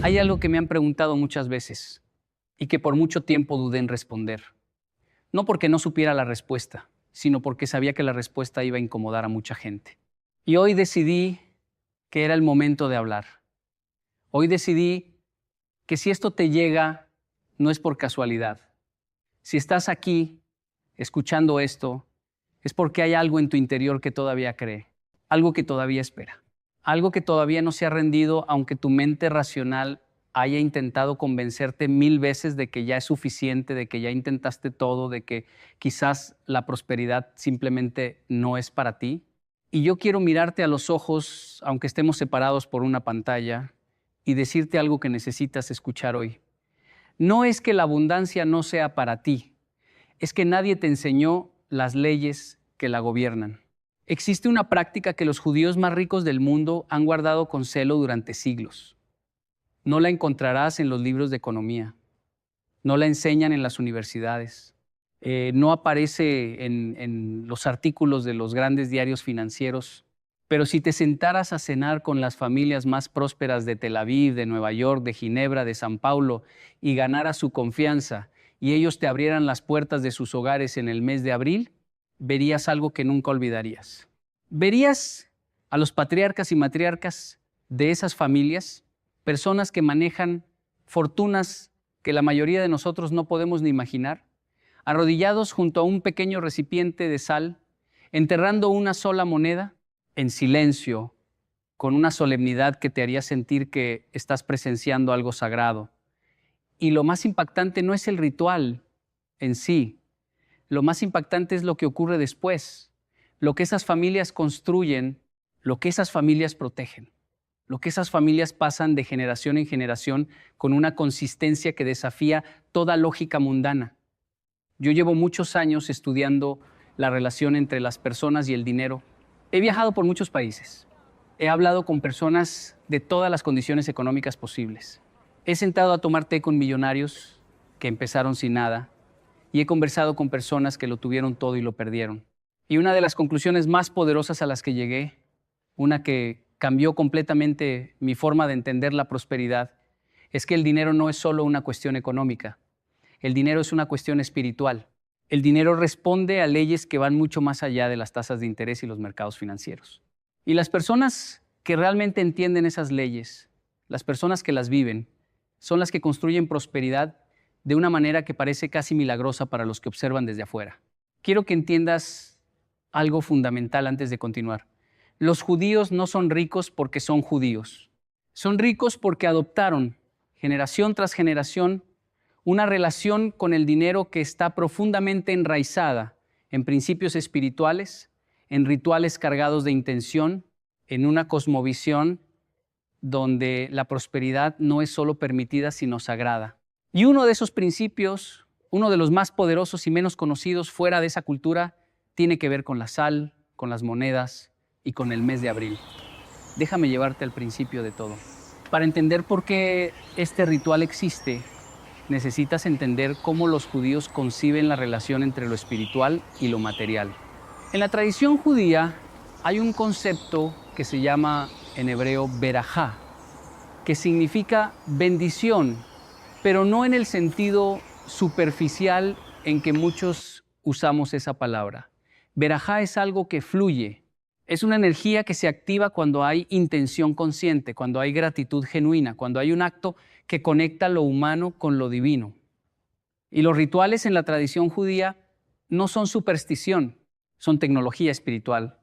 Hay algo que me han preguntado muchas veces y que por mucho tiempo dudé en responder. No porque no supiera la respuesta, sino porque sabía que la respuesta iba a incomodar a mucha gente. Y hoy decidí que era el momento de hablar. Hoy decidí que si esto te llega, no es por casualidad. Si estás aquí escuchando esto, es porque hay algo en tu interior que todavía cree, algo que todavía espera, algo que todavía no se ha rendido, aunque tu mente racional haya intentado convencerte 1000 veces de que ya es suficiente, de que ya intentaste todo, de que quizás la prosperidad simplemente no es para ti. Y yo quiero mirarte a los ojos, aunque estemos separados por una pantalla, y decirte algo que necesitas escuchar hoy. No es que la abundancia no sea para ti, es que nadie te enseñó las leyes que la gobiernan. Existe una práctica que los judíos más ricos del mundo han guardado con celo durante siglos. No la encontrarás en los libros de economía, no la enseñan en las universidades, no aparece en los artículos de los grandes diarios financieros. Pero si te sentaras a cenar con las familias más prósperas de Tel Aviv, de Nueva York, de Ginebra, de San Paulo, y ganaras su confianza, y ellos te abrieran las puertas de sus hogares en el mes de abril, verías algo que nunca olvidarías. Verías a los patriarcas y matriarcas de esas familias, personas que manejan fortunas que la mayoría de nosotros no podemos ni imaginar, arrodillados junto a un pequeño recipiente de sal, enterrando una sola moneda, en silencio, con una solemnidad que te haría sentir que estás presenciando algo sagrado. Y lo más impactante no es el ritual en sí, lo más impactante es lo que ocurre después, lo que esas familias construyen, lo que esas familias protegen, lo que esas familias pasan de generación en generación con una consistencia que desafía toda lógica mundana. Yo llevo muchos años estudiando la relación entre las personas y el dinero. He viajado por muchos países. He hablado con personas de todas las condiciones económicas posibles. He sentado a tomar té con millonarios que empezaron sin nada y he conversado con personas que lo tuvieron todo y lo perdieron. Y una de las conclusiones más poderosas a las que llegué, una que cambió completamente mi forma de entender la prosperidad, es que el dinero no es solo una cuestión económica. El dinero es una cuestión espiritual. El dinero responde a leyes que van mucho más allá de las tasas de interés y los mercados financieros. Y las personas que realmente entienden esas leyes, las personas que las viven, son las que construyen prosperidad de una manera que parece casi milagrosa para los que observan desde afuera. Quiero que entiendas algo fundamental antes de continuar. Los judíos no son ricos porque son judíos. Son ricos porque adoptaron, generación tras generación, una relación con el dinero que está profundamente enraizada en principios espirituales, en rituales cargados de intención, en una cosmovisión donde la prosperidad no es solo permitida, sino sagrada. Y uno de esos principios, uno de los más poderosos y menos conocidos fuera de esa cultura, tiene que ver con la sal, con las monedas y con el mes de abril. Déjame llevarte al principio de todo. Para entender por qué este ritual existe, necesitas entender cómo los judíos conciben la relación entre lo espiritual y lo material. En la tradición judía hay un concepto que se llama en hebreo berajá, que significa bendición, pero no en el sentido superficial en que muchos usamos esa palabra. Berajá es algo que fluye, es una energía que se activa cuando hay intención consciente, cuando hay gratitud genuina, cuando hay un acto que conecta lo humano con lo divino. Y los rituales en la tradición judía no son superstición, son tecnología espiritual.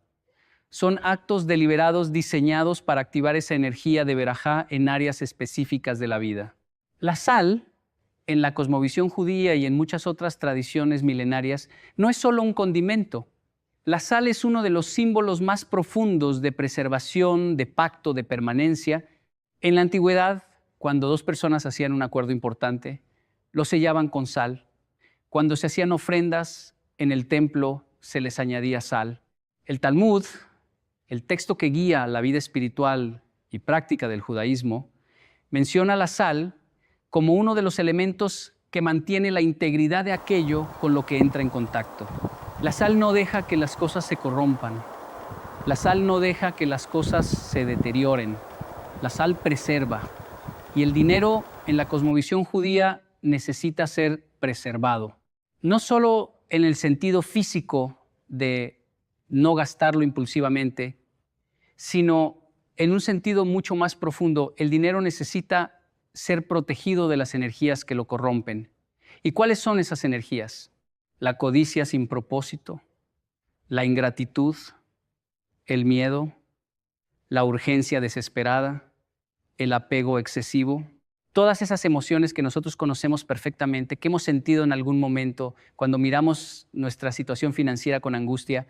Son actos deliberados diseñados para activar esa energía de berajá en áreas específicas de la vida. La sal, en la cosmovisión judía y en muchas otras tradiciones milenarias, no es solo un condimento. La sal es uno de los símbolos más profundos de preservación, de pacto, de permanencia. En la antigüedad, cuando dos personas hacían un acuerdo importante, lo sellaban con sal. Cuando se hacían ofrendas en el templo, se les añadía sal. El Talmud, el texto que guía la vida espiritual y práctica del judaísmo, menciona la sal como uno de los elementos que mantiene la integridad de aquello con lo que entra en contacto. La sal no deja que las cosas se corrompan. La sal no deja que las cosas se deterioren. La sal preserva. Y el dinero en la cosmovisión judía necesita ser preservado. No solo en el sentido físico de no gastarlo impulsivamente, sino en un sentido mucho más profundo. El dinero necesita ser protegido de las energías que lo corrompen. ¿Y cuáles son esas energías? La codicia sin propósito, la ingratitud, el miedo, la urgencia desesperada, el apego excesivo. Todas esas emociones que nosotros conocemos perfectamente, que hemos sentido en algún momento cuando miramos nuestra situación financiera con angustia.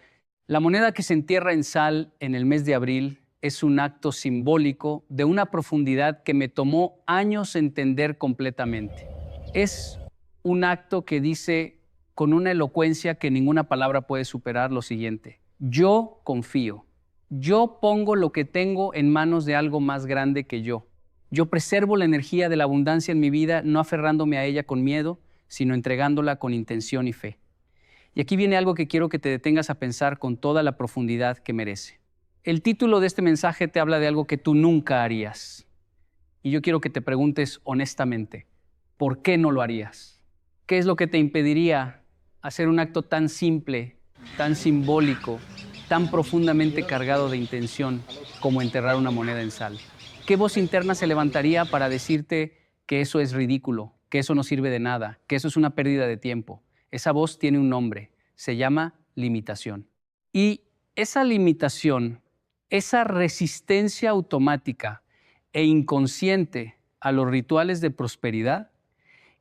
La moneda que se entierra en sal en el mes de abril es un acto simbólico de una profundidad que me tomó años entender completamente. Es un acto que dice con una elocuencia que ninguna palabra puede superar lo siguiente: yo confío, yo pongo lo que tengo en manos de algo más grande que yo. Yo preservo la energía de la abundancia en mi vida, no aferrándome a ella con miedo, sino entregándola con intención y fe. Y aquí viene algo que quiero que te detengas a pensar con toda la profundidad que merece. El título de este mensaje te habla de algo que tú nunca harías. Y yo quiero que te preguntes honestamente, ¿por qué no lo harías? ¿Qué es lo que te impediría hacer un acto tan simple, tan simbólico, tan profundamente cargado de intención como enterrar una moneda en sal? ¿Qué voz interna se levantaría para decirte que eso es ridículo, que eso no sirve de nada, que eso es una pérdida de tiempo? Esa voz tiene un nombre, se llama limitación. Y esa limitación, esa resistencia automática e inconsciente a los rituales de prosperidad,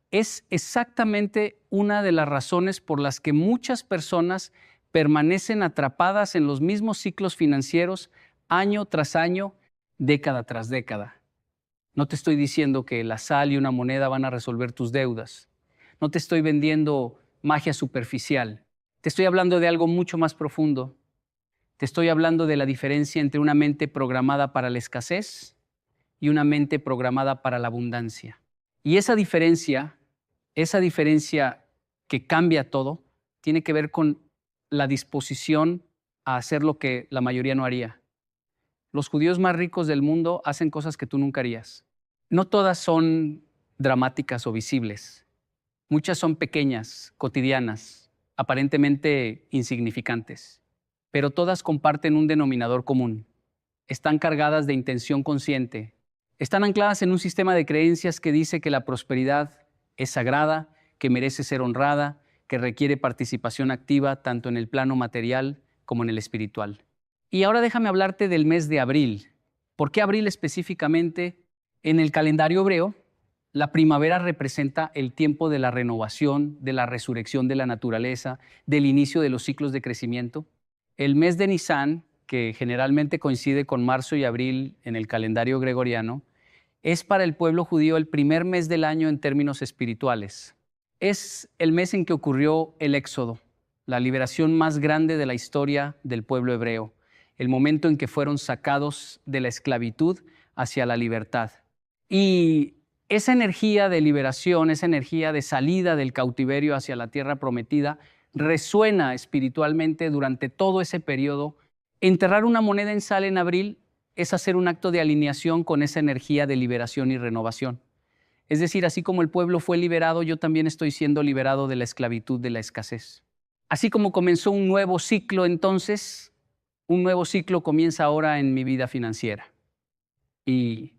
es exactamente una de las razones por las que muchas personas permanecen atrapadas en los mismos ciclos financieros año tras año, década tras década. No te estoy diciendo que la sal y una moneda van a resolver tus deudas. No te estoy vendiendo magia superficial. Te estoy hablando de algo mucho más profundo. Te estoy hablando de la diferencia entre una mente programada para la escasez y una mente programada para la abundancia. Y esa diferencia que cambia todo, tiene que ver con la disposición a hacer lo que la mayoría no haría. Los judíos más ricos del mundo hacen cosas que tú nunca harías. No todas son dramáticas o visibles. Muchas son pequeñas, cotidianas, aparentemente insignificantes, pero todas comparten un denominador común. Están cargadas de intención consciente. Están ancladas en un sistema de creencias que dice que la prosperidad es sagrada, que merece ser honrada, que requiere participación activa tanto en el plano material como en el espiritual. Y ahora déjame hablarte del mes de abril. ¿Por qué abril específicamente? En el calendario hebreo, la primavera representa el tiempo de la renovación, de la resurrección de la naturaleza, del inicio de los ciclos de crecimiento. El mes de Nisán, que generalmente coincide con marzo y abril en el calendario gregoriano, es para el pueblo judío el primer mes del año en términos espirituales. Es el mes en que ocurrió el Éxodo, la liberación más grande de la historia del pueblo hebreo, el momento en que fueron sacados de la esclavitud hacia la libertad. Y esa energía de liberación, esa energía de salida del cautiverio hacia la tierra prometida, resuena espiritualmente durante todo ese periodo. Enterrar una moneda en sal en abril es hacer un acto de alineación con esa energía de liberación y renovación. Es decir, así como el pueblo fue liberado, yo también estoy siendo liberado de la esclavitud, de la escasez. Así como comenzó un nuevo ciclo entonces, un nuevo ciclo comienza ahora en mi vida financiera. Y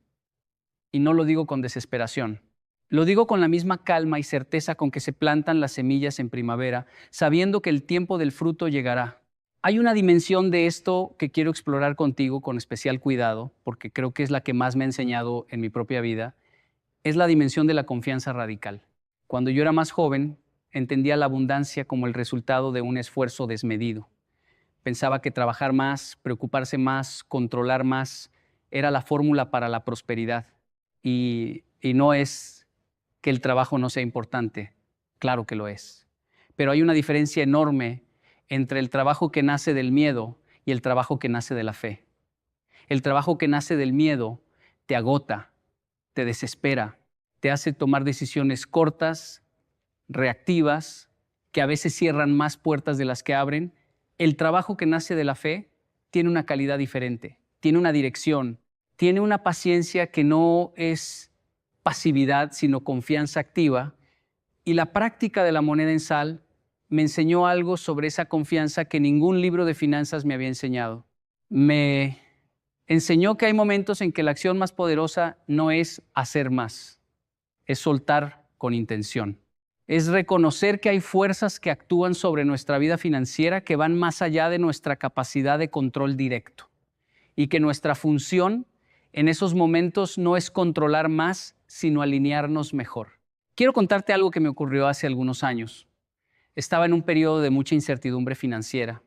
no lo digo con desesperación. Lo digo con la misma calma y certeza con que se plantan las semillas en primavera, sabiendo que el tiempo del fruto llegará. Hay una dimensión de esto que quiero explorar contigo con especial cuidado, porque creo que es la que más me ha enseñado en mi propia vida. Es la dimensión de la confianza radical. Cuando yo era más joven, entendía la abundancia como el resultado de un esfuerzo desmedido. Pensaba que trabajar más, preocuparse más, controlar más, era la fórmula para la prosperidad. Y no es que el trabajo no sea importante, claro que lo es. Pero hay una diferencia enorme entre el trabajo que nace del miedo y el trabajo que nace de la fe. El trabajo que nace del miedo te agota, te desespera, te hace tomar decisiones cortas, reactivas, que a veces cierran más puertas de las que abren. El trabajo que nace de la fe tiene una calidad diferente, tiene una dirección, tiene una paciencia que no es pasividad, sino confianza activa. Y la práctica de la moneda en sal me enseñó algo sobre esa confianza que ningún libro de finanzas me había enseñado. Me enseñó que hay momentos en que la acción más poderosa no es hacer más, es soltar con intención. Es reconocer que hay fuerzas que actúan sobre nuestra vida financiera que van más allá de nuestra capacidad de control directo y que nuestra función en esos momentos no es controlar más, sino alinearnos mejor. Quiero contarte algo que me ocurrió hace algunos años. Estaba en un periodo de mucha incertidumbre financiera.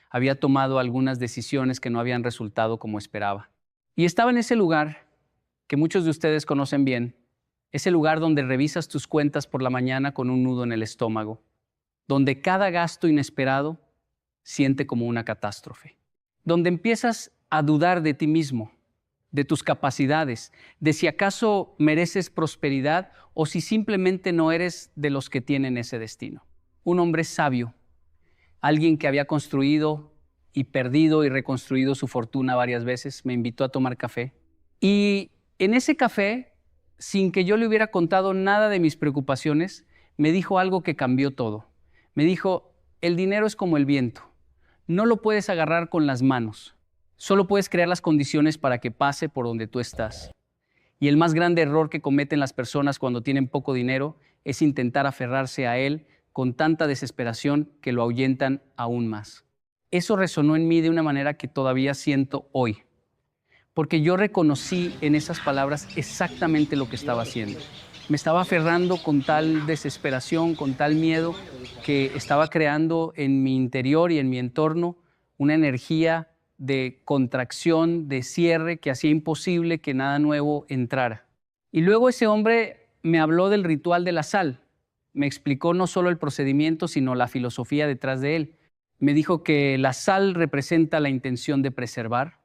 Había tomado algunas decisiones que no habían resultado como esperaba. Y estaba en ese lugar que muchos de ustedes conocen bien, ese lugar donde revisas tus cuentas por la mañana con un nudo en el estómago, donde cada gasto inesperado siente como una catástrofe, donde empiezas a dudar de ti mismo, de tus capacidades, de si acaso mereces prosperidad o si simplemente no eres de los que tienen ese destino. Un hombre sabio, alguien que había construido y perdido y reconstruido su fortuna varias veces, me invitó a tomar café. Y en ese café, sin que yo le hubiera contado nada de mis preocupaciones, me dijo algo que cambió todo. Me dijo, el dinero es como el viento. No lo puedes agarrar con las manos. Solo puedes crear las condiciones para que pase por donde tú estás. Y el más grande error que cometen las personas cuando tienen poco dinero es intentar aferrarse a él con tanta desesperación que lo ahuyentan aún más. Eso resonó en mí de una manera que todavía siento hoy, porque yo reconocí en esas palabras exactamente lo que estaba haciendo. Me estaba aferrando con tal desesperación, con tal miedo, que estaba creando en mi interior y en mi entorno una energía de contracción, de cierre, que hacía imposible que nada nuevo entrara. Y luego ese hombre me habló del ritual de la sal. Me explicó no solo el procedimiento, sino la filosofía detrás de él. Me dijo que la sal representa la intención de preservar,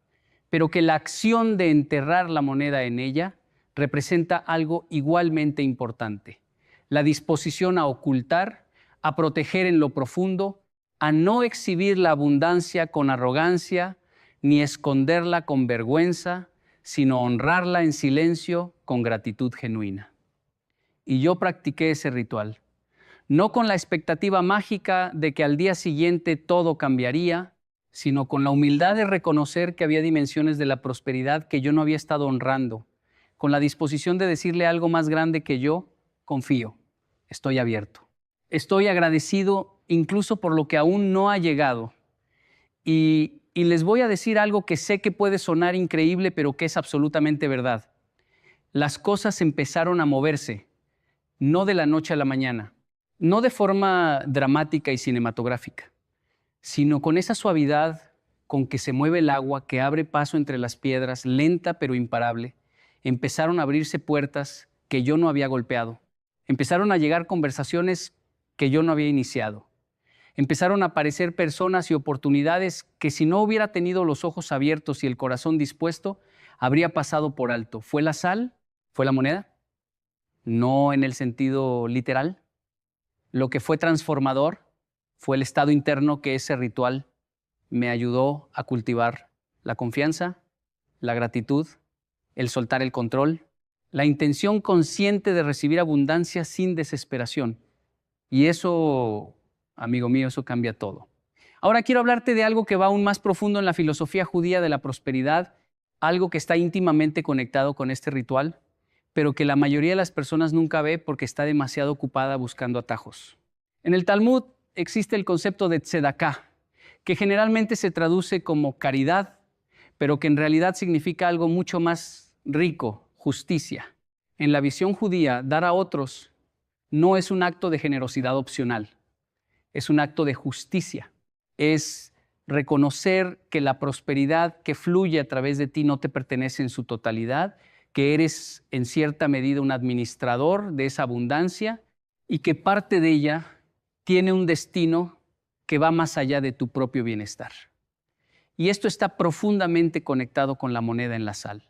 pero que la acción de enterrar la moneda en ella representa algo igualmente importante: la disposición a ocultar, a proteger en lo profundo, a no exhibir la abundancia con arrogancia, ni esconderla con vergüenza, sino honrarla en silencio con gratitud genuina. Y yo practiqué ese ritual, no con la expectativa mágica de que al día siguiente todo cambiaría, sino con la humildad de reconocer que había dimensiones de la prosperidad que yo no había estado honrando, con la disposición de decirle a algo más grande que yo: confío, estoy abierto. Estoy agradecido incluso por lo que aún no ha llegado. Y les voy a decir algo que sé que puede sonar increíble, pero que es absolutamente verdad. Las cosas empezaron a moverse, no de la noche a la mañana, no de forma dramática y cinematográfica, sino con esa suavidad con que se mueve el agua, que abre paso entre las piedras, lenta pero imparable. Empezaron a abrirse puertas que yo no había golpeado. Empezaron a llegar conversaciones que yo no había iniciado. Empezaron a aparecer personas y oportunidades que, si no hubiera tenido los ojos abiertos y el corazón dispuesto, habría pasado por alto. ¿Fue la sal? ¿Fue la moneda? No en el sentido literal. Lo que fue transformador fue el estado interno que ese ritual me ayudó a cultivar: la confianza, la gratitud, el soltar el control, la intención consciente de recibir abundancia sin desesperación. Y eso, amigo mío, eso cambia todo. Ahora quiero hablarte de algo que va aún más profundo en la filosofía judía de la prosperidad, algo que está íntimamente conectado con este ritual, pero que la mayoría de las personas nunca ve porque está demasiado ocupada buscando atajos. En el Talmud existe el concepto de tzedaká, que generalmente se traduce como caridad, pero que en realidad significa algo mucho más rico: justicia. En la visión judía, dar a otros no es un acto de generosidad opcional, es un acto de justicia. Es reconocer que la prosperidad que fluye a través de ti no te pertenece en su totalidad, que eres en cierta medida un administrador de esa abundancia y que parte de ella tiene un destino que va más allá de tu propio bienestar. Y esto está profundamente conectado con la moneda en la sal,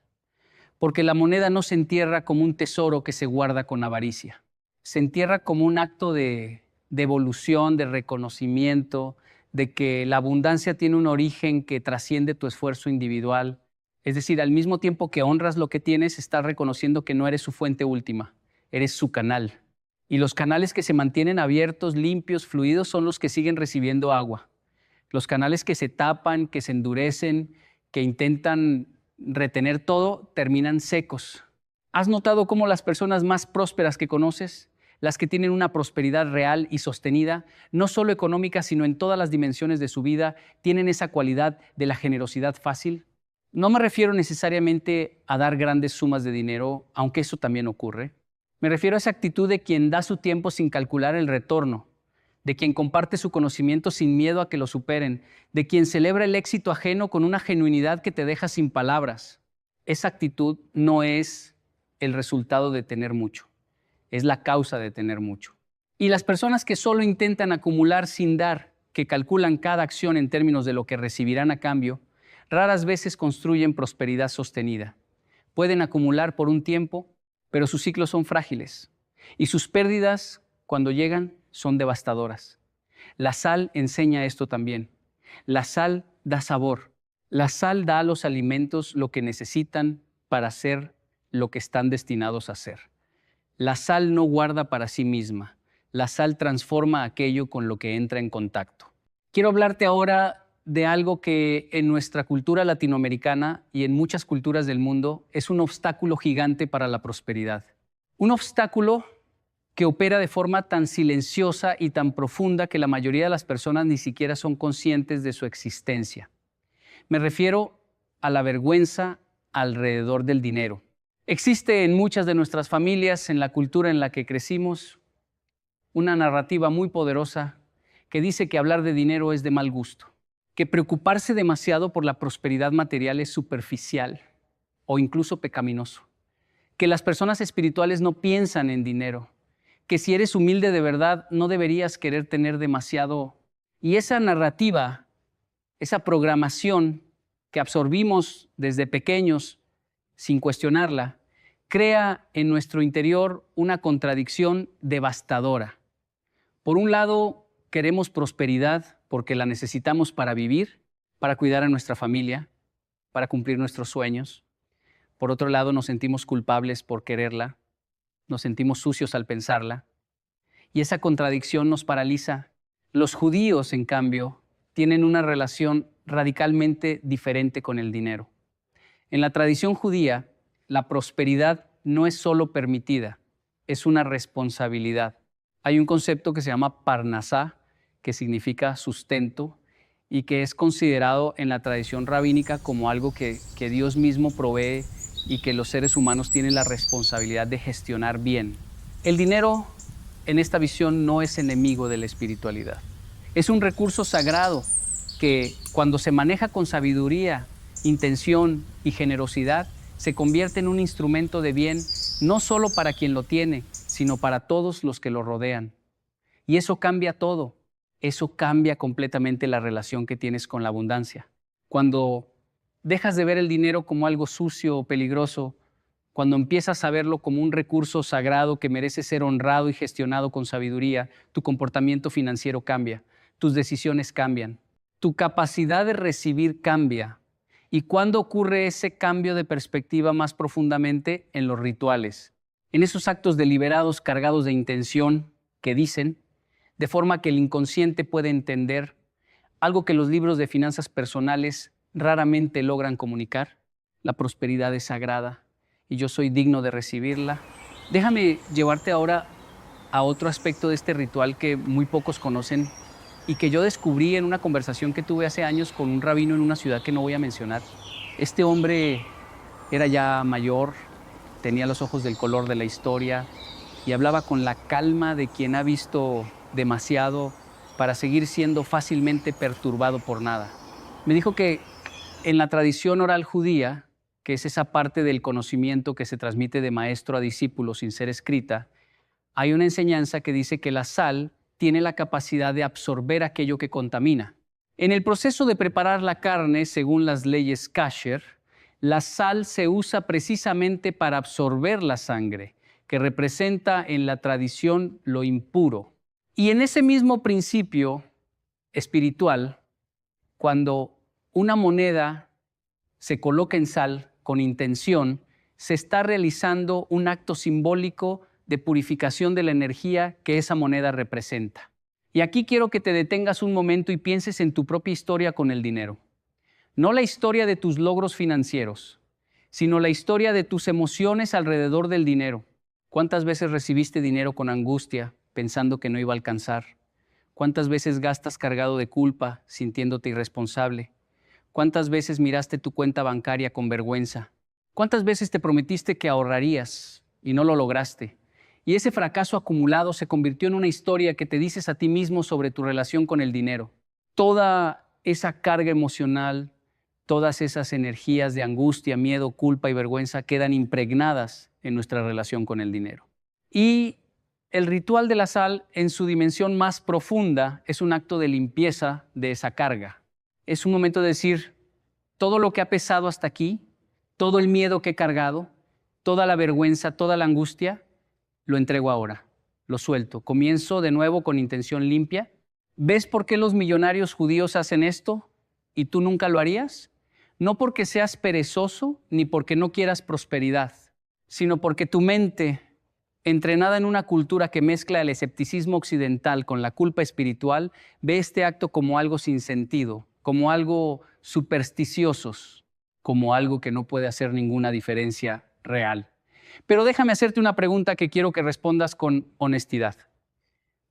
porque la moneda no se entierra como un tesoro que se guarda con avaricia. Se entierra como un acto de evolución, de reconocimiento, de que la abundancia tiene un origen que trasciende tu esfuerzo individual. Es decir, al mismo tiempo que honras lo que tienes, estás reconociendo que no eres su fuente última, eres su canal. Y los canales que se mantienen abiertos, limpios, fluidos, son los que siguen recibiendo agua. Los canales que se tapan, que se endurecen, que intentan retener todo, terminan secos. ¿Has notado cómo las personas más prósperas que conoces, las que tienen una prosperidad real y sostenida, no solo económica, sino en todas las dimensiones de su vida, tienen esa cualidad de la generosidad fácil? No me refiero necesariamente a dar grandes sumas de dinero, aunque eso también ocurre. Me refiero a esa actitud de quien da su tiempo sin calcular el retorno, de quien comparte su conocimiento sin miedo a que lo superen, de quien celebra el éxito ajeno con una genuinidad que te deja sin palabras. Esa actitud no es el resultado de tener mucho, es la causa de tener mucho. Y las personas que solo intentan acumular sin dar, que calculan cada acción en términos de lo que recibirán a cambio, raras veces construyen prosperidad sostenida. Pueden acumular por un tiempo, pero sus ciclos son frágiles y sus pérdidas, cuando llegan, son devastadoras. La sal enseña esto también. La sal da sabor. La sal da a los alimentos lo que necesitan para hacer lo que están destinados a hacer. La sal no guarda para sí misma. La sal transforma aquello con lo que entra en contacto. Quiero hablarte ahora de algo que en nuestra cultura latinoamericana y en muchas culturas del mundo es un obstáculo gigante para la prosperidad. Un obstáculo que opera de forma tan silenciosa y tan profunda que la mayoría de las personas ni siquiera son conscientes de su existencia. Me refiero a la vergüenza alrededor del dinero. Existe en muchas de nuestras familias, en la cultura en la que crecimos, una narrativa muy poderosa que dice que hablar de dinero es de mal gusto, que preocuparse demasiado por la prosperidad material es superficial o incluso pecaminoso, que las personas espirituales no piensan en dinero, que si eres humilde de verdad no deberías querer tener demasiado. Y esa narrativa, esa programación que absorbimos desde pequeños sin cuestionarla, crea en nuestro interior una contradicción devastadora. Por un lado, queremos prosperidad porque la necesitamos para vivir, para cuidar a nuestra familia, para cumplir nuestros sueños. Por otro lado, nos sentimos culpables por quererla, nos sentimos sucios al pensarla, y esa contradicción nos paraliza. Los judíos, en cambio, tienen una relación radicalmente diferente con el dinero. En la tradición judía, la prosperidad no es solo permitida, es una responsabilidad. Hay un concepto que se llama parnasá, que significa sustento, y que es considerado en la tradición rabínica como algo que Dios mismo provee y que los seres humanos tienen la responsabilidad de gestionar bien. El dinero, en esta visión, no es enemigo de la espiritualidad. Es un recurso sagrado que, cuando se maneja con sabiduría, intención y generosidad, se convierte en un instrumento de bien, no solo para quien lo tiene, sino para todos los que lo rodean. Y eso cambia todo. Eso cambia completamente la relación que tienes con la abundancia. Cuando dejas de ver el dinero como algo sucio o peligroso, cuando empiezas a verlo como un recurso sagrado que merece ser honrado y gestionado con sabiduría, tu comportamiento financiero cambia, tus decisiones cambian, tu capacidad de recibir cambia. ¿Y cuándo ocurre ese cambio de perspectiva más profundamente? En los rituales, en esos actos deliberados cargados de intención que dicen, de forma que el inconsciente puede entender algo que los libros de finanzas personales raramente logran comunicar. La prosperidad es sagrada y yo soy digno de recibirla. Déjame llevarte ahora a otro aspecto de este ritual que muy pocos conocen y que yo descubrí en una conversación que tuve hace años con un rabino en una ciudad que no voy a mencionar. Este hombre era ya mayor, tenía los ojos del color de la historia y hablaba con la calma de quien ha visto demasiado para seguir siendo fácilmente perturbado por nada. Me dijo que en la tradición oral judía, que es esa parte del conocimiento que se transmite de maestro a discípulo sin ser escrita, hay una enseñanza que dice que la sal tiene la capacidad de absorber aquello que contamina. En el proceso de preparar la carne, según las leyes kasher, la sal se usa precisamente para absorber la sangre, que representa en la tradición lo impuro. Y en ese mismo principio espiritual, cuando una moneda se coloca en sal con intención, se está realizando un acto simbólico de purificación de la energía que esa moneda representa. Y aquí quiero que te detengas un momento y pienses en tu propia historia con el dinero. No la historia de tus logros financieros, sino la historia de tus emociones alrededor del dinero. ¿Cuántas veces recibiste dinero con angustia, pensando que no iba a alcanzar? ¿Cuántas veces gastas cargado de culpa, sintiéndote irresponsable? ¿Cuántas veces miraste tu cuenta bancaria con vergüenza? ¿Cuántas veces te prometiste que ahorrarías y no lo lograste? Y ese fracaso acumulado se convirtió en una historia que te dices a ti mismo sobre tu relación con el dinero. Toda esa carga emocional, todas esas energías de angustia, miedo, culpa y vergüenza quedan impregnadas en nuestra relación con el dinero. Y el ritual de la sal, en su dimensión más profunda, es un acto de limpieza de esa carga. Es un momento de decir, todo lo que ha pesado hasta aquí, todo el miedo que he cargado, toda la vergüenza, toda la angustia, lo entrego ahora, lo suelto. Comienzo de nuevo con intención limpia. ¿Ves por qué los millonarios judíos hacen esto y tú nunca lo harías? No porque seas perezoso ni porque no quieras prosperidad, sino porque tu mente, entrenada en una cultura que mezcla el escepticismo occidental con la culpa espiritual, ve este acto como algo sin sentido, como algo supersticiosos, como algo que no puede hacer ninguna diferencia real. Pero déjame hacerte una pregunta que quiero que respondas con honestidad.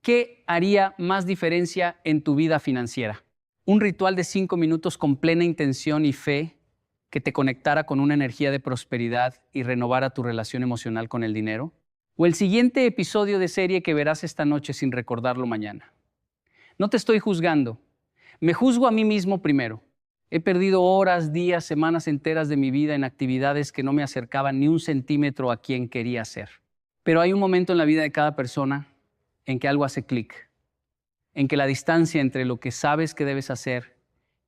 ¿Qué haría más diferencia en tu vida financiera? ¿Un ritual de 5 minutos con plena intención y fe que te conectara con una energía de prosperidad y renovara tu relación emocional con el dinero? ¿O el siguiente episodio de serie que verás esta noche sin recordarlo mañana? No te estoy juzgando. Me juzgo a mí mismo primero. He perdido horas, días, semanas enteras de mi vida en actividades que no me acercaban ni un centímetro a quien quería ser. Pero hay un momento en la vida de cada persona en que algo hace clic, en que la distancia entre lo que sabes que debes hacer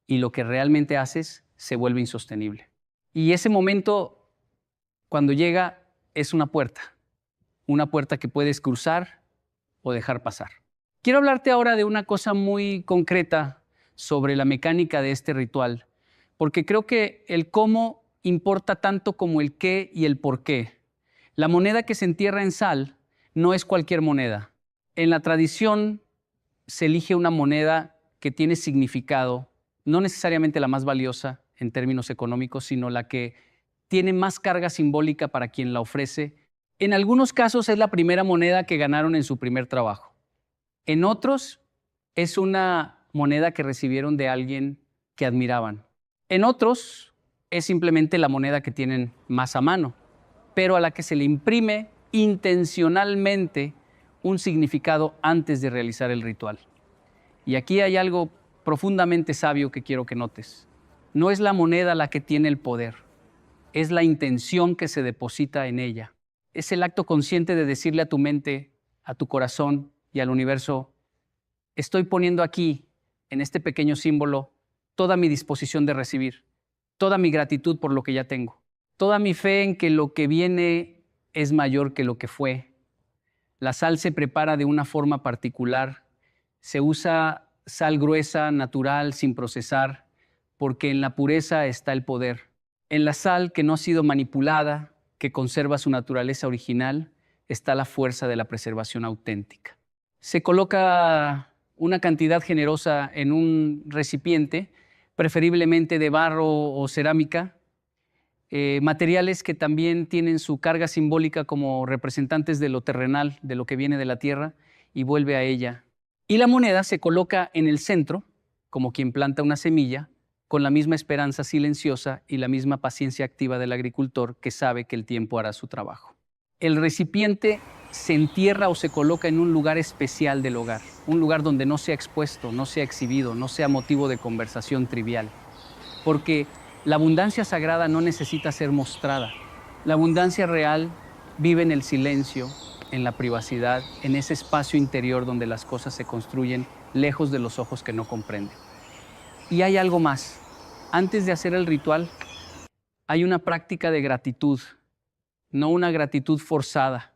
y lo que realmente haces se vuelve insostenible. Y ese momento, cuando llega, es una puerta que puedes cruzar o dejar pasar. Quiero hablarte ahora de una cosa muy concreta sobre la mecánica de este ritual, porque creo que el cómo importa tanto como el qué y el por qué. La moneda que se entierra en sal no es cualquier moneda. En la tradición se elige una moneda que tiene significado, no necesariamente la más valiosa en términos económicos, sino la que tiene más carga simbólica para quien la ofrece. En algunos casos es la primera moneda que ganaron en su primer trabajo. En otros es una moneda que recibieron de alguien que admiraban. En otros es simplemente la moneda que tienen más a mano, pero a la que se le imprime intencionalmente un significado antes de realizar el ritual. Y aquí hay algo profundamente sabio que quiero que notes. No es la moneda la que tiene el poder, es la intención que se deposita en ella. Es el acto consciente de decirle a tu mente, a tu corazón y al universo, estoy poniendo aquí, en este pequeño símbolo, toda mi disposición de recibir, toda mi gratitud por lo que ya tengo, toda mi fe en que lo que viene es mayor que lo que fue. La sal se prepara de una forma particular, se usa sal gruesa, natural, sin procesar, porque en la pureza está el poder. En la sal que no ha sido manipulada, que conserva su naturaleza original, está la fuerza de la preservación auténtica. Se coloca una cantidad generosa en un recipiente, preferiblemente de barro o cerámica, materiales que también tienen su carga simbólica como representantes de lo terrenal, de lo que viene de la tierra, y vuelve a ella. Y la moneda se coloca en el centro, como quien planta una semilla, con la misma esperanza silenciosa y la misma paciencia activa del agricultor que sabe que el tiempo hará su trabajo. El recipiente se entierra o se coloca en un lugar especial del hogar, un lugar donde no sea expuesto, no sea exhibido, no sea motivo de conversación trivial. Porque la abundancia sagrada no necesita ser mostrada. La abundancia real vive en el silencio, en la privacidad, en ese espacio interior donde las cosas se construyen lejos de los ojos que no comprenden. Y hay algo más. Antes de hacer el ritual, hay una práctica de gratitud, no una gratitud forzada,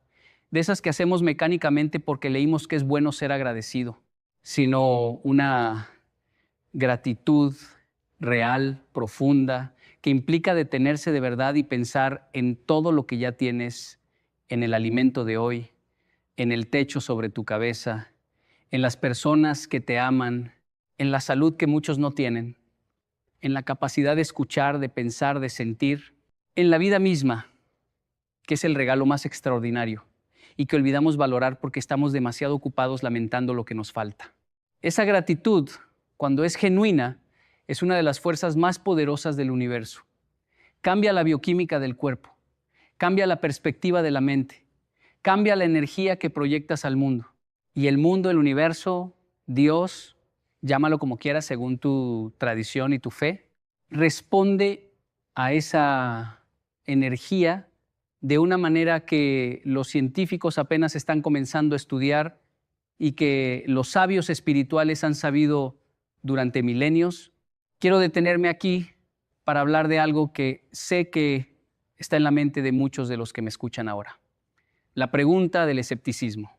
de esas que hacemos mecánicamente porque leímos que es bueno ser agradecido, sino una gratitud real, profunda, que implica detenerse de verdad y pensar en todo lo que ya tienes, en el alimento de hoy, en el techo sobre tu cabeza, en las personas que te aman, en la salud que muchos no tienen, en la capacidad de escuchar, de pensar, de sentir, en la vida misma, que es el regalo más extraordinario y que olvidamos valorar porque estamos demasiado ocupados lamentando lo que nos falta. Esa gratitud, cuando es genuina, es una de las fuerzas más poderosas del universo. Cambia la bioquímica del cuerpo, cambia la perspectiva de la mente, cambia la energía que proyectas al mundo. Y el mundo, el universo, Dios, llámalo como quieras según tu tradición y tu fe, responde a esa energía de una manera que los científicos apenas están comenzando a estudiar y que los sabios espirituales han sabido durante milenios. Quiero detenerme aquí para hablar de algo que sé que está en la mente de muchos de los que me escuchan ahora. La pregunta del escepticismo.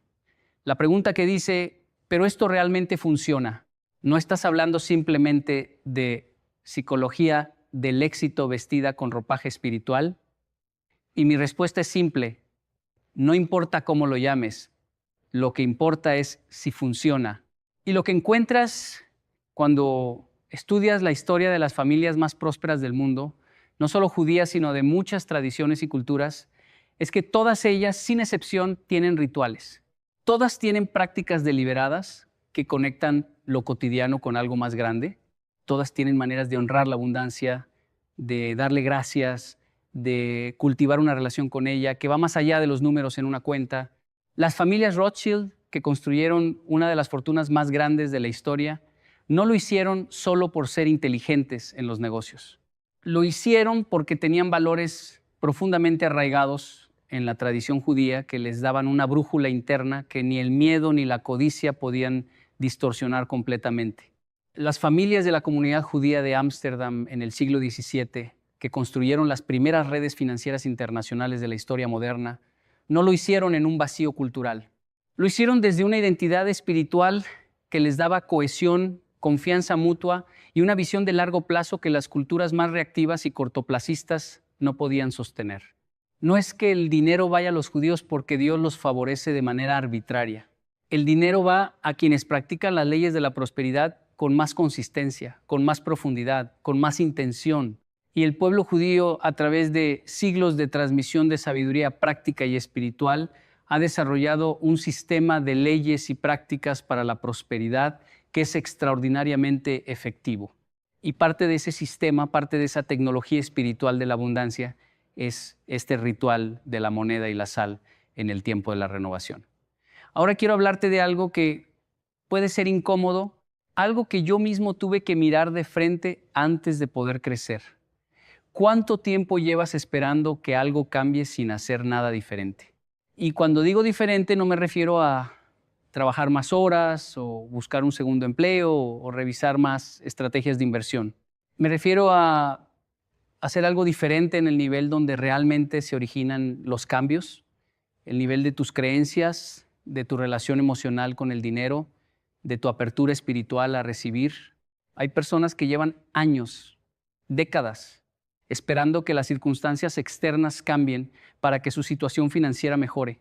La pregunta que dice, ¿pero esto realmente funciona? ¿No estás hablando simplemente de psicología del éxito vestida con ropaje espiritual? Y mi respuesta es simple, no importa cómo lo llames, lo que importa es si funciona. Y lo que encuentras cuando estudias la historia de las familias más prósperas del mundo, no solo judías, sino de muchas tradiciones y culturas, es que todas ellas, sin excepción, tienen rituales. Todas tienen prácticas deliberadas que conectan lo cotidiano con algo más grande. Todas tienen maneras de honrar la abundancia, de darle gracias, de cultivar una relación con ella, que va más allá de los números en una cuenta. Las familias Rothschild, que construyeron una de las fortunas más grandes de la historia, no lo hicieron solo por ser inteligentes en los negocios. Lo hicieron porque tenían valores profundamente arraigados en la tradición judía que les daban una brújula interna que ni el miedo ni la codicia podían distorsionar completamente. Las familias de la comunidad judía de Ámsterdam en el siglo XVII, que construyeron las primeras redes financieras internacionales de la historia moderna, no lo hicieron en un vacío cultural. Lo hicieron desde una identidad espiritual que les daba cohesión, confianza mutua y una visión de largo plazo que las culturas más reactivas y cortoplacistas no podían sostener. No es que el dinero vaya a los judíos porque Dios los favorece de manera arbitraria. El dinero va a quienes practican las leyes de la prosperidad con más consistencia, con más profundidad, con más intención. Y el pueblo judío, a través de siglos de transmisión de sabiduría práctica y espiritual, ha desarrollado un sistema de leyes y prácticas para la prosperidad que es extraordinariamente efectivo. Y parte de ese sistema, parte de esa tecnología espiritual de la abundancia, es este ritual de la moneda y la sal en el tiempo de la renovación. Ahora quiero hablarte de algo que puede ser incómodo, algo que yo mismo tuve que mirar de frente antes de poder crecer. ¿Cuánto tiempo llevas esperando que algo cambie sin hacer nada diferente? Y cuando digo diferente no me refiero a trabajar más horas o buscar un segundo empleo o revisar más estrategias de inversión. Me refiero a hacer algo diferente en el nivel donde realmente se originan los cambios, el nivel de tus creencias, de tu relación emocional con el dinero, de tu apertura espiritual a recibir. Hay personas que llevan años, décadas, esperando que las circunstancias externas cambien para que su situación financiera mejore,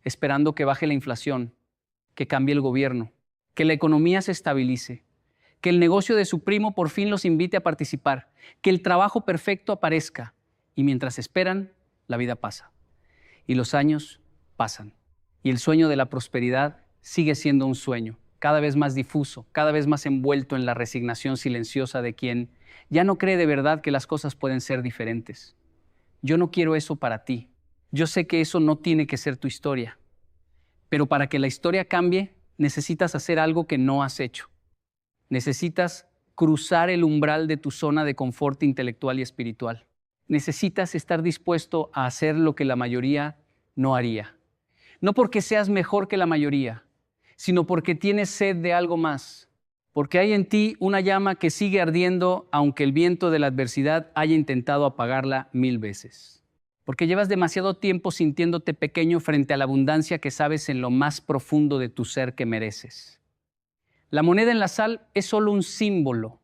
esperando que baje la inflación, que cambie el gobierno, que la economía se estabilice, que el negocio de su primo por fin los invite a participar, que el trabajo perfecto aparezca. Y mientras esperan, la vida pasa. Y los años pasan. Y el sueño de la prosperidad sigue siendo un sueño, cada vez más difuso, cada vez más envuelto en la resignación silenciosa de quien ya no cree de verdad que las cosas pueden ser diferentes. Yo no quiero eso para ti. Yo sé que eso no tiene que ser tu historia. Pero para que la historia cambie, necesitas hacer algo que no has hecho. Necesitas cruzar el umbral de tu zona de confort intelectual y espiritual. Necesitas estar dispuesto a hacer lo que la mayoría no haría. No porque seas mejor que la mayoría, sino porque tienes sed de algo más. Porque hay en ti una llama que sigue ardiendo aunque el viento de la adversidad haya intentado apagarla 1000 veces. Porque llevas demasiado tiempo sintiéndote pequeño frente a la abundancia que sabes en lo más profundo de tu ser que mereces. La moneda en la sal es solo un símbolo,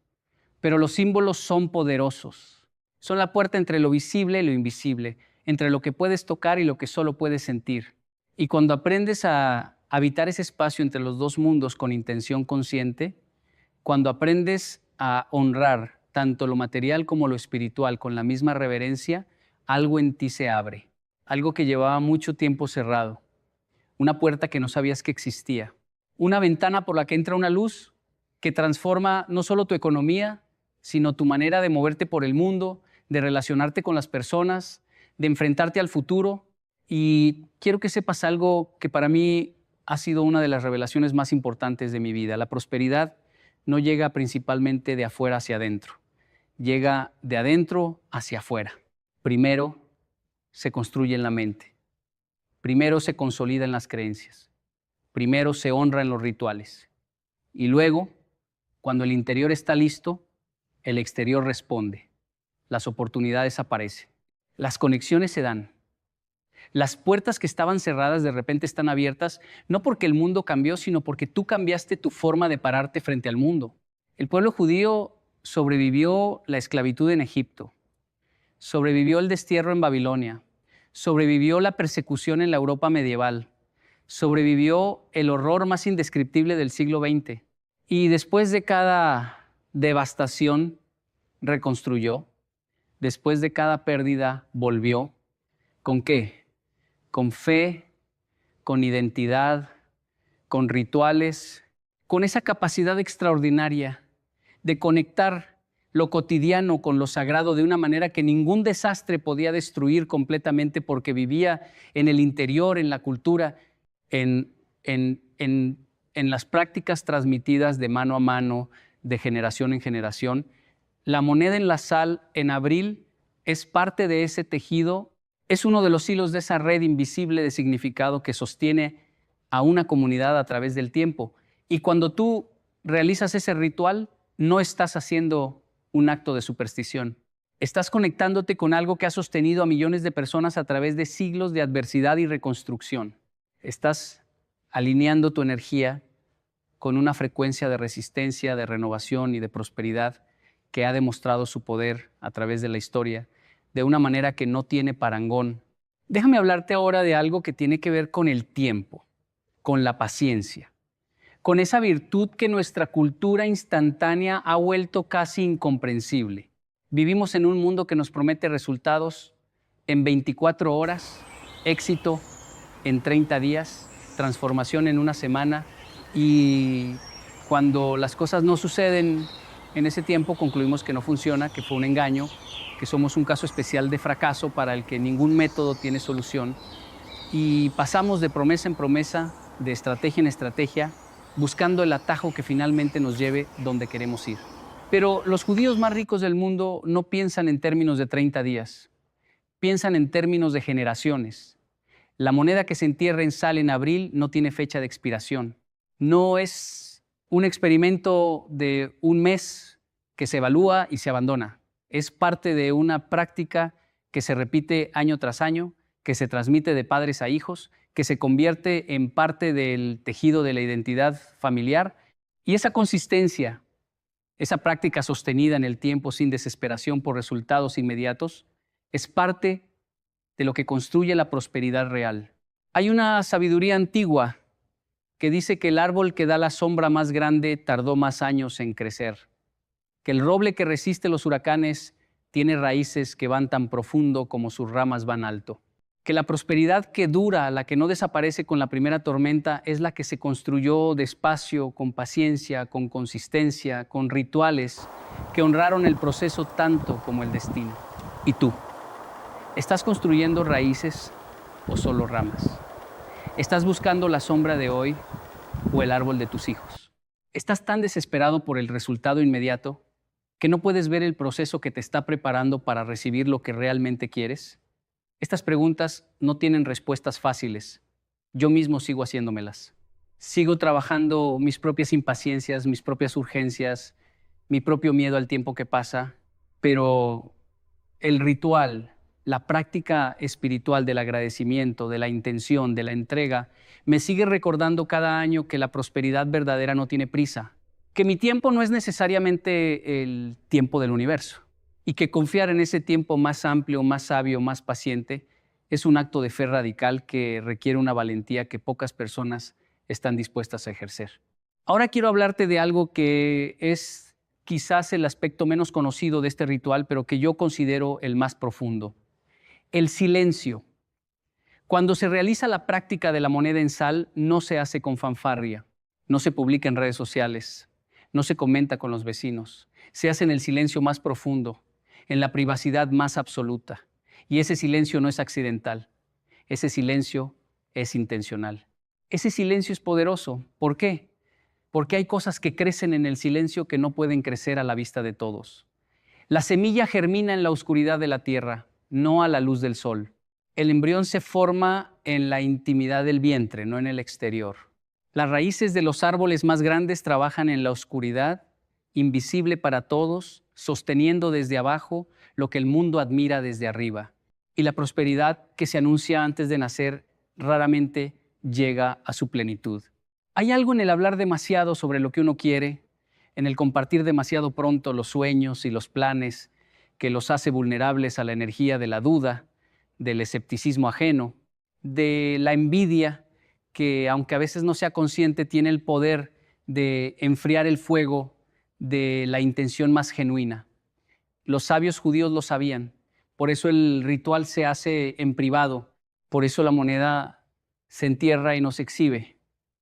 pero los símbolos son poderosos. Son la puerta entre lo visible y lo invisible, entre lo que puedes tocar y lo que solo puedes sentir. Y cuando aprendes a habitar ese espacio entre los dos mundos con intención consciente, cuando aprendes a honrar tanto lo material como lo espiritual con la misma reverencia, algo en ti se abre, algo que llevaba mucho tiempo cerrado, una puerta que no sabías que existía, una ventana por la que entra una luz que transforma no solo tu economía, sino tu manera de moverte por el mundo, de relacionarte con las personas, de enfrentarte al futuro. Y quiero que sepas algo que para mí ha sido una de las revelaciones más importantes de mi vida. La prosperidad no llega principalmente de afuera hacia adentro, llega de adentro hacia afuera. Primero se construye en la mente, primero se consolida en las creencias, primero se honra en los rituales y luego, cuando el interior está listo, el exterior responde, las oportunidades aparecen, las conexiones se dan. Las puertas que estaban cerradas de repente están abiertas, no porque el mundo cambió, sino porque tú cambiaste tu forma de pararte frente al mundo. El pueblo judío sobrevivió la esclavitud en Egipto, sobrevivió el destierro en Babilonia, sobrevivió la persecución en la Europa medieval, sobrevivió el horror más indescriptible del siglo XX. Y después de cada devastación, reconstruyó. Después de cada pérdida, volvió. ¿Con qué? Con fe, con identidad, con rituales, con esa capacidad extraordinaria de conectar lo cotidiano con lo sagrado de una manera que ningún desastre podía destruir completamente porque vivía en el interior, en la cultura, en las prácticas transmitidas de mano a mano, de generación en generación. La moneda en la sal en abril es parte de ese tejido. Es uno de los hilos de esa red invisible de significado que sostiene a una comunidad a través del tiempo. Y cuando tú realizas ese ritual, no estás haciendo un acto de superstición. Estás conectándote con algo que ha sostenido a millones de personas a través de siglos de adversidad y reconstrucción. Estás alineando tu energía con una frecuencia de resistencia, de renovación y de prosperidad que ha demostrado su poder a través de la historia de una manera que no tiene parangón. Déjame hablarte ahora de algo que tiene que ver con el tiempo, con la paciencia, con esa virtud que nuestra cultura instantánea ha vuelto casi incomprensible. Vivimos en un mundo que nos promete resultados en 24 horas, éxito en 30 días, transformación en una semana, y cuando las cosas no suceden en ese tiempo, concluimos que no funciona, que fue un engaño, que somos un caso especial de fracaso para el que ningún método tiene solución. Y pasamos de promesa en promesa, de estrategia en estrategia, buscando el atajo que finalmente nos lleve donde queremos ir. Pero los judíos más ricos del mundo no piensan en términos de 30 días, piensan en términos de generaciones. La moneda que se entierra en sal en abril no tiene fecha de expiración. No es un experimento de un mes que se evalúa y se abandona. Es parte de una práctica que se repite año tras año, que se transmite de padres a hijos, que se convierte en parte del tejido de la identidad familiar. Y esa consistencia, esa práctica sostenida en el tiempo sin desesperación por resultados inmediatos, es parte de lo que construye la prosperidad real. Hay una sabiduría antigua que dice que el árbol que da la sombra más grande tardó más años en crecer, que el roble que resiste los huracanes tiene raíces que van tan profundo como sus ramas van alto, que la prosperidad que dura, la que no desaparece con la primera tormenta, es la que se construyó despacio, con paciencia, con consistencia, con rituales que honraron el proceso tanto como el destino. ¿Y tú? ¿Estás construyendo raíces o solo ramas? ¿Estás buscando la sombra de hoy o el árbol de tus hijos? ¿Estás tan desesperado por el resultado inmediato que no puedes ver el proceso que te está preparando para recibir lo que realmente quieres? Estas preguntas no tienen respuestas fáciles. Yo mismo sigo haciéndomelas. Sigo trabajando mis propias impaciencias, mis propias urgencias, mi propio miedo al tiempo que pasa, pero el ritual, la práctica espiritual del agradecimiento, de la intención, de la entrega, me sigue recordando cada año que la prosperidad verdadera no tiene prisa, que mi tiempo no es necesariamente el tiempo del universo y que confiar en ese tiempo más amplio, más sabio, más paciente, es un acto de fe radical que requiere una valentía que pocas personas están dispuestas a ejercer. Ahora quiero hablarte de algo que es quizás el aspecto menos conocido de este ritual, pero que yo considero el más profundo: el silencio. Cuando se realiza la práctica de la moneda en sal, no se hace con fanfarria, no se publica en redes sociales, no se comenta con los vecinos, se hace en el silencio más profundo, en la privacidad más absoluta. Y ese silencio no es accidental, ese silencio es intencional. Ese silencio es poderoso. ¿Por qué? Porque hay cosas que crecen en el silencio que no pueden crecer a la vista de todos. La semilla germina en la oscuridad de la tierra, no a la luz del sol. El embrión se forma en la intimidad del vientre, no en el exterior. Las raíces de los árboles más grandes trabajan en la oscuridad, invisible para todos, sosteniendo desde abajo lo que el mundo admira desde arriba. Y la prosperidad que se anuncia antes de nacer raramente llega a su plenitud. Hay algo en el hablar demasiado sobre lo que uno quiere, en el compartir demasiado pronto los sueños y los planes, que los hace vulnerables a la energía de la duda, del escepticismo ajeno, de la envidia, que aunque a veces no sea consciente, tiene el poder de enfriar el fuego de la intención más genuina. Los sabios judíos lo sabían, por eso el ritual se hace en privado, por eso la moneda se entierra y no se exhibe,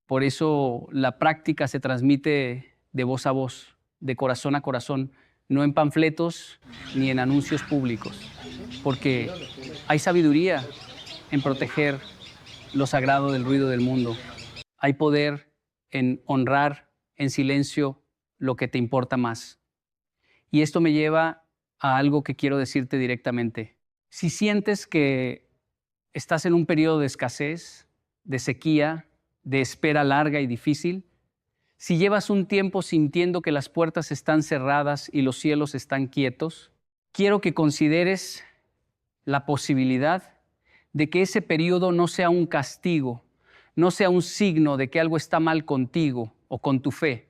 por eso la práctica se transmite de voz a voz, de corazón a corazón, no en panfletos ni en anuncios públicos, porque hay sabiduría en proteger lo sagrado del ruido del mundo. Hay poder en honrar en silencio lo que te importa más. Y esto me lleva a algo que quiero decirte directamente. Si sientes que estás en un periodo de escasez, de sequía, de espera larga y difícil, si llevas un tiempo sintiendo que las puertas están cerradas y los cielos están quietos, quiero que consideres la posibilidad de que ese periodo no sea un castigo, no sea un signo de que algo está mal contigo o con tu fe,